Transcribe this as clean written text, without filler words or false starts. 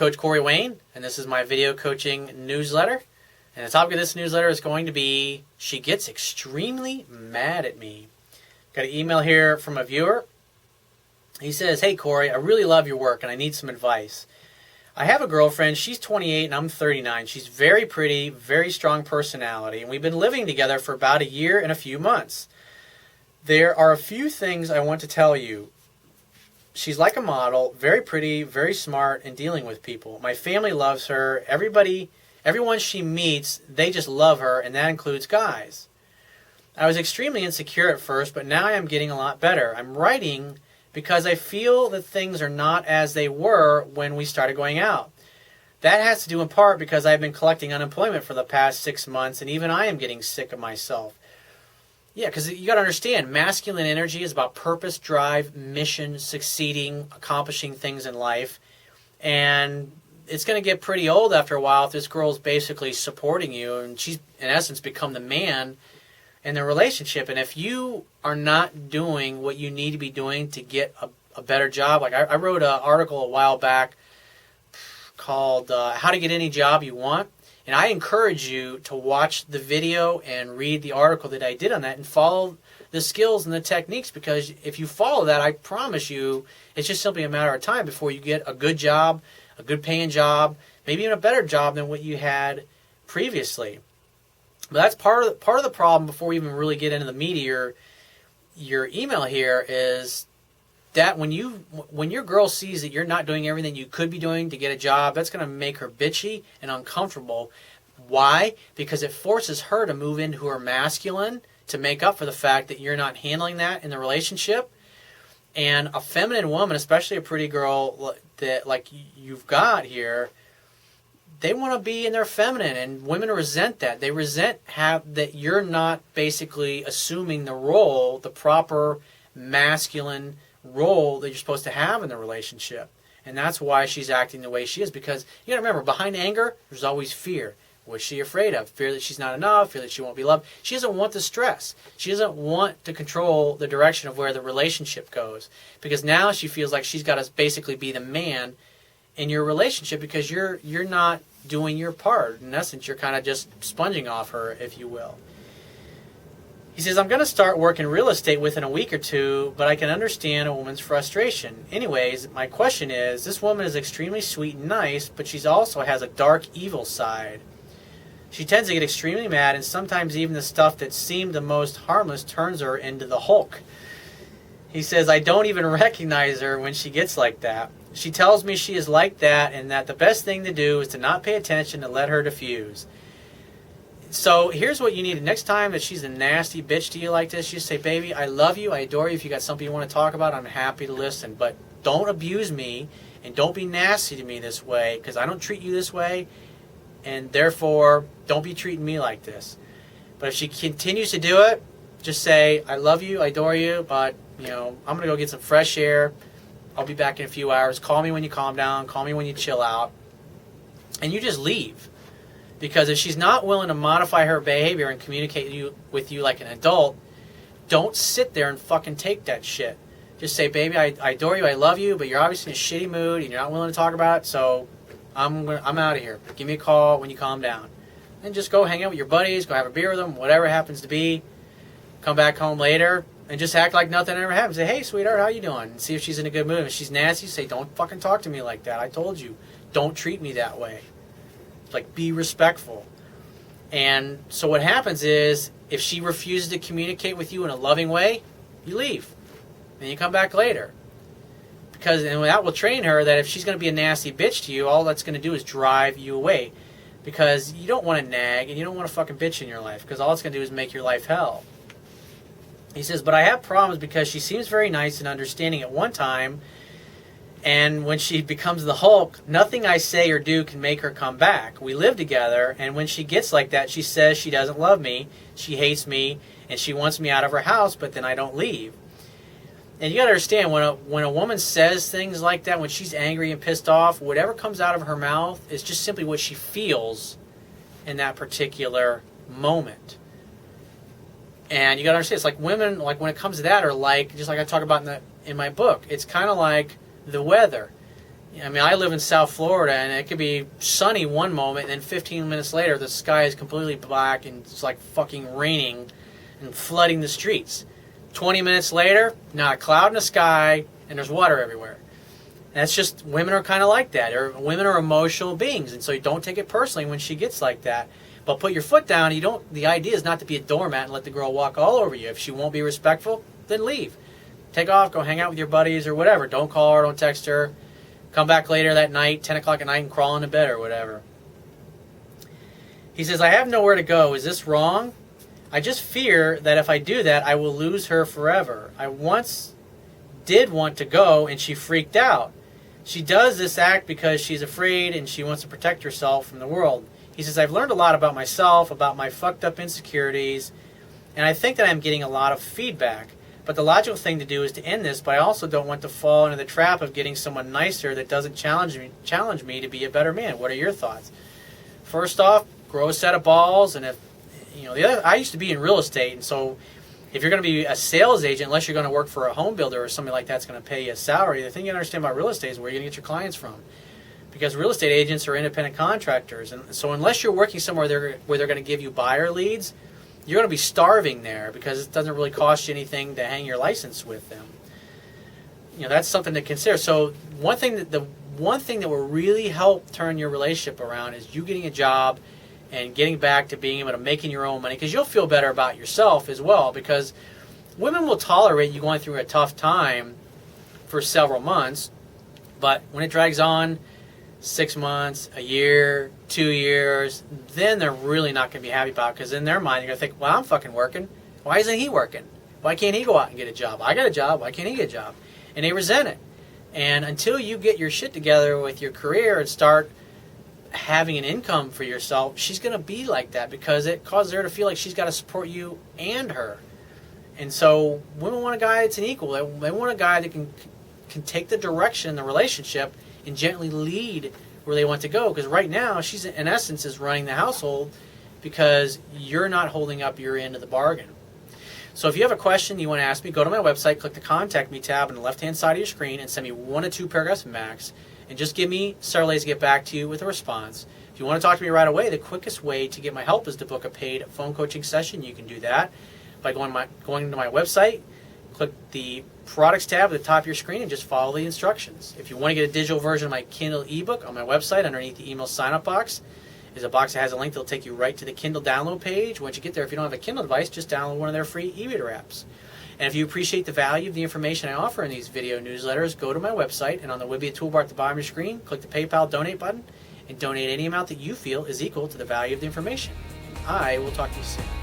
Coach Corey Wayne, and this is my video coaching newsletter. And the topic of this newsletter is going to be, she gets extremely mad at me. Got an email here from a viewer. He says, hey Corey, I really love your work and I need some advice. I have a girlfriend, she's 28 and I'm 39. She's very pretty, very strong personality, and we've been living together for about a year and a few months. There are a few things I want to tell you. She's like a model, very pretty, very smart, and dealing with people. My family loves her. Everyone she meets, they just love her, and that includes guys. I was extremely insecure at first, but now I am getting a lot better. I'm writing because I feel that things are not as they were when we started going out. That has to do in part because I've been collecting unemployment for the past 6 months, and even I am getting sick of myself. Yeah, because you got to understand, masculine energy is about purpose, drive, mission, succeeding, accomplishing things in life. And it's going to get pretty old after a while if this girl's basically supporting you, and she's, in essence, become the man in the relationship. And if you are not doing what you need to be doing to get a better job, like I wrote an article a while back called How to Get Any Job You Want. And I encourage you to watch the video and read the article that I did on that and follow the skills and the techniques, because if you follow that, I promise you, it's just simply a matter of time before you get a good job, a good paying job, maybe even a better job than what you had previously. But that's part of the problem before we even really get into the meat of your email here, is that when your girl sees that you're not doing everything you could be doing to get a job, that's going to make her bitchy and uncomfortable. Why? Because it forces her to move into her masculine to make up for the fact that you're not handling that in the relationship. And a feminine woman, especially a pretty girl that like you've got here, they want to be in their feminine, and women resent that. They resent that you're not basically assuming the role, the proper masculine role that you're supposed to have in the relationship. And that's why she's acting the way she is, because you gotta remember, behind anger there's always fear. What's she afraid of? Fear that she's not enough, fear that she won't be loved. She doesn't want the stress. She doesn't want to control the direction of where the relationship goes, because now she feels like she's got to basically be the man in your relationship, because you're not doing your part. In essence, you're kind of just sponging off her, if you will. He says, I'm going to start working real estate within a week or two, but I can understand a woman's frustration. Anyways, my question is, this woman is extremely sweet and nice, but she also has a dark, evil side. She tends to get extremely mad, and sometimes even the stuff that seemed the most harmless turns her into the Hulk. He says, I don't even recognize her when she gets like that. She tells me she is like that, and that the best thing to do is to not pay attention and let her diffuse. So here's what you need. Next time that she's a nasty bitch to you like this, you say, baby, I love you, I adore you. If you got something you want to talk about, I'm happy to listen. But don't abuse me, and don't be nasty to me this way, because I don't treat you this way, and therefore don't be treating me like this. But if she continues to do it, just say, I love you, I adore you, but I'm going to go get some fresh air. I'll be back in a few hours. Call me when you calm down. Call me when you chill out. And you just leave. Because if she's not willing to modify her behavior and communicate with you like an adult, don't sit there and fucking take that shit. Just say, baby, I adore you, I love you, but you're obviously in a shitty mood and you're not willing to talk about it, so I'm out of here. Give me a call when you calm down. And just go hang out with your buddies, go have a beer with them, whatever it happens to be. Come back home later and just act like nothing ever happened. Say, hey, sweetheart, how you doing? And see if she's in a good mood. If she's nasty, say, don't fucking talk to me like that. I told you. Don't treat me that way. Like, be respectful. And so what happens is, if she refuses to communicate with you in a loving way, you leave. And you come back later. And that will train her that if she's going to be a nasty bitch to you, all that's going to do is drive you away. Because you don't want to nag, and you don't want to fucking bitch in your life, because all it's going to do is make your life hell. He says, but I have problems because she seems very nice and understanding at one time, and when she becomes the Hulk, nothing I say or do can make her come back. We live together, and when she gets like that, she says she doesn't love me, she hates me, and she wants me out of her house, but then I don't leave. And you got to understand, when a woman says things like that, when she's angry and pissed off, whatever comes out of her mouth is just simply what she feels in that particular moment. And you got to understand, it's like women, like when it comes to that, are like, just like I talk about in my book, it's kind of like the weather. I mean, I live in South Florida, and it could be sunny one moment, and then 15 minutes later, the sky is completely black, and it's like fucking raining and flooding the streets. 20 minutes later, not a cloud in the sky, and there's water everywhere. And that's just, women are kind of like that. Women are emotional beings, and so you don't take it personally when she gets like that. But put your foot down. The idea is not to be a doormat and let the girl walk all over you. If she won't be respectful, then leave. Take off, go hang out with your buddies or whatever. Don't call her, don't text her. Come back later that night, 10 o'clock at night, and crawl into bed or whatever. He says, I have nowhere to go. Is this wrong? I just fear that if I do that, I will lose her forever. I once did want to go, and she freaked out. She does this act because she's afraid and she wants to protect herself from the world. He says, I've learned a lot about myself, about my fucked up insecurities, and I think that I'm getting a lot of feedback. But the logical thing to do is to end this, but I also don't want to fall into the trap of getting someone nicer that doesn't challenge me to be a better man. What are your thoughts? First off, grow a set of balls, and if I used to be in real estate, and so if you're going to be a sales agent, unless you're going to work for a home builder or something like that's going to pay you a salary, the thing you understand about real estate is where you're going to get your clients from. Because real estate agents are independent contractors, and so unless you're working somewhere where they're going to give you buyer leads, you're going to be starving there because it doesn't really cost you anything to hang your license with them. That's something to consider. So one thing that will really help turn your relationship around is you getting a job and getting back to being able to making your own money, because you'll feel better about yourself as well, because women will tolerate you going through a tough time for several months, but when it drags on 6 months, a year, 2 years, then they're really not going to be happy about it, because in their mind, they're going to think, well, I'm fucking working. Why isn't he working? Why can't he go out and get a job? I got a job. Why can't he get a job? And they resent it. And until you get your shit together with your career and start having an income for yourself, she's going to be like that, because it causes her to feel like she's got to support you and her. And so women want a guy that's an equal. They want a guy that can take the direction in the relationship and gently lead where they want to go, because right now she's in essence is running the household because you're not holding up your end of the bargain. So if you have a question you want to ask me, go to my website, click the Contact Me tab on the left-hand side of your screen, and send me 1 to 2 paragraphs max, and just give me several days to get back to you with a response. If you want to talk to me right away, the quickest way to get my help is to book a paid phone coaching session. You can do that by going to my website, click the Products tab at the top of your screen, and just follow the instructions. If you want to get a digital version of my Kindle ebook, on my website, underneath the email sign-up box, is a box that has a link that will take you right to the Kindle download page. Once you get there, if you don't have a Kindle device, just download one of their free e-reader apps. And if you appreciate the value of the information I offer in these video newsletters, go to my website, and on the Wibia toolbar at the bottom of your screen, click the PayPal donate button, and donate any amount that you feel is equal to the value of the information. I will talk to you soon.